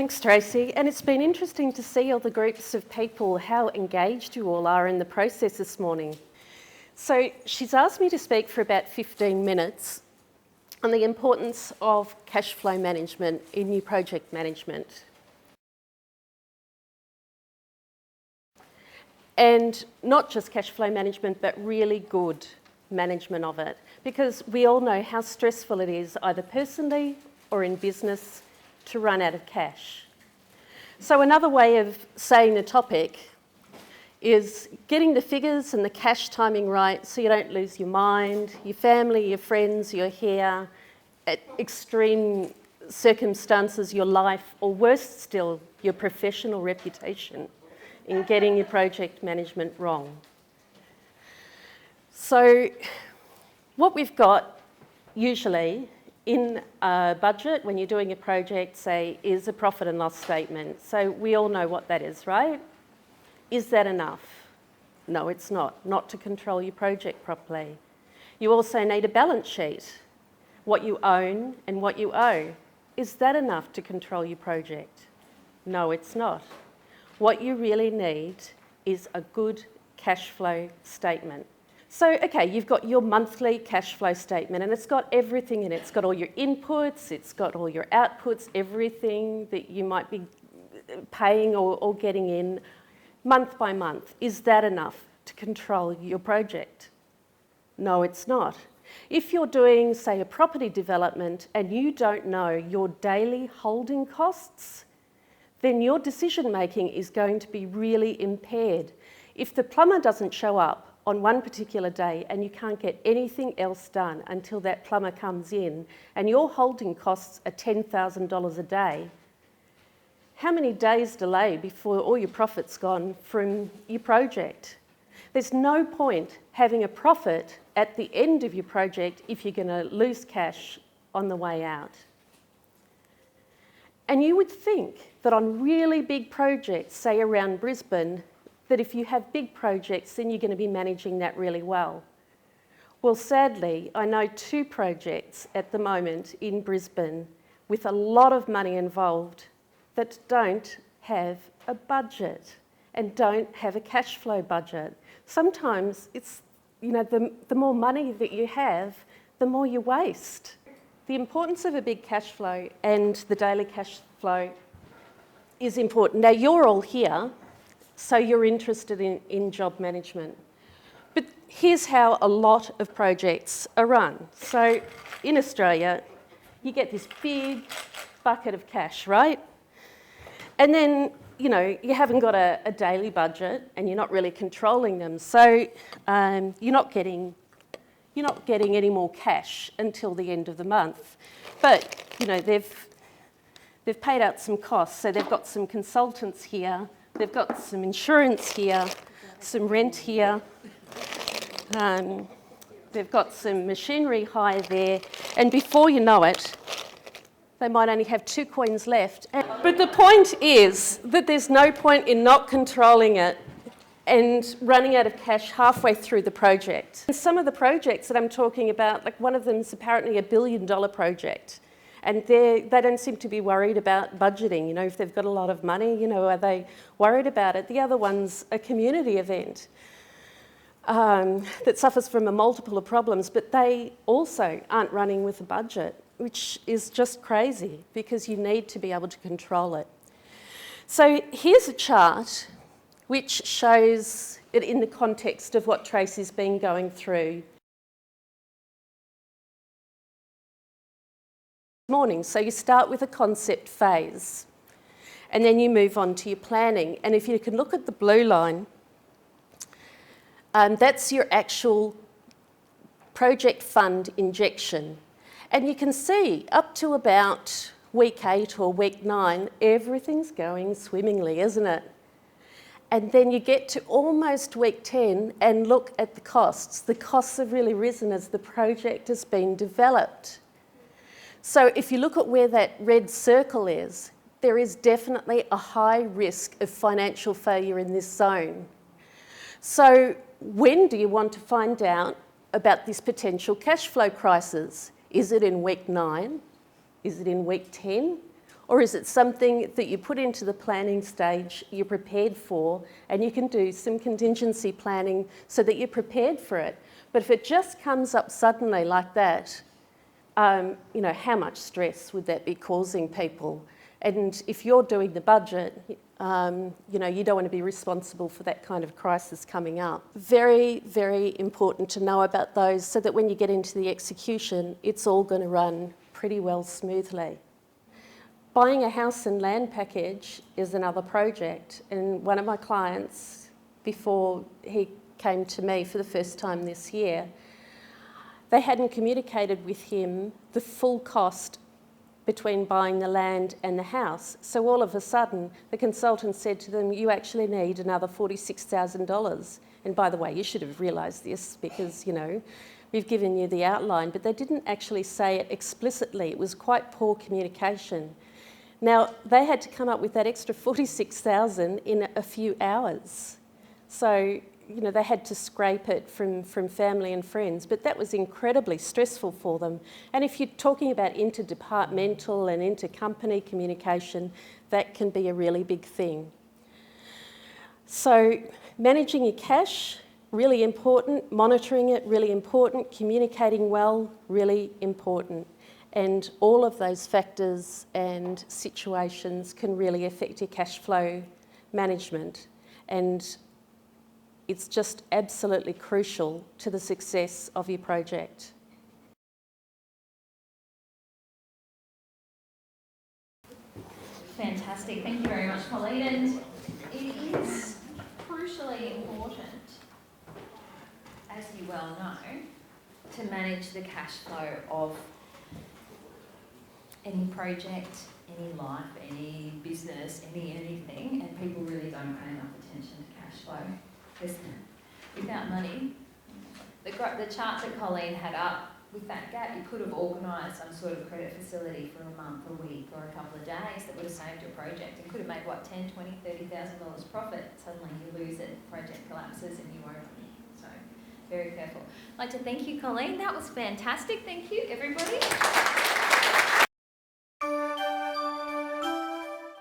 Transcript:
Thanks, Tracy. And it's been interesting to see all the groups of people, how engaged you all are in the process this morning. So she's asked me to speak for about 15 minutes on the importance of cash flow management in new project management. And not just cash flow management, but really good management of it. Because we all know how stressful it is, either personally or in business, to run out of cash. So another way of saying the topic is getting the figures and the cash timing right so you don't lose your mind, your family, your friends, your hair, at extreme circumstances, your life, or worse still, your professional reputation in getting your project management wrong. So what we've got usually in a budget when you're doing a project, say, is a profit and loss statement. So we all know what that is, right? Is that enough? No, it's not to control your project properly. You also need a balance sheet, what you own and what you owe. Is that enough to control your project? No, it's not. What you really need is a good cash flow statement. So, okay, you've got your monthly cash flow statement and it's got everything in it. It's got all your inputs, it's got all your outputs, everything that you might be paying or getting in month by month. Is that enough to control your project? No, it's not. If you're doing, say, a property development and you don't know your daily holding costs, then your decision making is going to be really impaired. If the plumber doesn't show up on one particular day and you can't get anything else done until that plumber comes in and your holding costs are $10,000 a day, how many days delay before all your profit's gone from your project? There's no point having a profit at the end of your project if you're going to lose cash on the way out. And you would think that on really big projects, say around Brisbane, that if you have big projects, then you're going to be managing that really well. Well, sadly, I know 2 projects at the moment in Brisbane with a lot of money involved that don't have a budget and don't have a cash flow budget. Sometimes it's, the more money that you have, the more you waste. The importance of a big cash flow and the daily cash flow is important. Now, you're all here, so you're interested in job management. But here's how a lot of projects are run. So in Australia, you get this big bucket of cash, right? And then, you haven't got a daily budget and you're not really controlling them. So you're not getting any more cash until the end of the month. But, they've paid out some costs. So they've got some consultants here, they've got some insurance here, some rent here, they've got some machinery hire there, and before you know it, they might only have 2 coins left. But the point is that there's no point in not controlling it and running out of cash halfway through the project. And some of the projects that I'm talking about, like one of them is apparently $1 billion project. And they don't seem to be worried about budgeting. If they've got a lot of money, are they worried about it? The other one's a community event that suffers from a multiple of problems, but they also aren't running with a budget, which is just crazy because you need to be able to control it. So here's a chart which shows it in the context of what Tracy's been going through this morning. So you start with a concept phase and then you move on to your planning. And if you can look at the blue line, that's your actual project fund injection. And you can see up to about week 8 or week 9, everything's going swimmingly, isn't it? And then you get to almost week 10 and look at the costs. The costs have really risen as the project has been developed. So if you look at where that red circle is, there is definitely a high risk of financial failure in this zone. So when do you want to find out about this potential cash flow crisis? Is it in week 9? Is it in week 10? Or is it something that you put into the planning stage, you're prepared for, and you can do some contingency planning so that you're prepared for it? But if it just comes up suddenly like that, you know, how much stress would that be causing people? And if you're doing the budget, you know, you don't want to be responsible for that kind of crisis coming up. Very, very important to know about those so that when you get into the execution, it's all going to run pretty well smoothly. Buying a house and land package is another project, and one of my clients, before he came to me for the first time this year, they hadn't communicated with him the full cost between buying the land and the house. So all of a sudden, the consultant said to them, you actually need another $46,000. And by the way, you should have realised this because, you know, we've given you the outline, but they didn't actually say it explicitly. It was quite poor communication. Now, they had to come up with that extra $46,000 in a few hours. So, you know, they had to scrape it from family and friends, but that was incredibly stressful for them. And if you're talking about interdepartmental and intercompany communication, that can be a really big thing. So managing your cash, really important. Monitoring it, really important. Communicating well, really important. And all of those factors and situations can really affect your cash flow management. And it's just absolutely crucial to the success of your project. Fantastic, thank you very much, Colleen. And it is crucially important, as you well know, to manage the cash flow of any project, any life, any business, anything, and people really don't pay enough attention to cash flow. Because without money, the chart that Colleen had up, with that gap, you could have organised some sort of credit facility for a month, a week, or a couple of days that would have saved your project. It could have made, what, $10,000, $20,000, $30,000 profit. Suddenly you lose it, the project collapses and you owe money. So, very careful. I'd like to thank you, Colleen. That was fantastic. Thank you, everybody.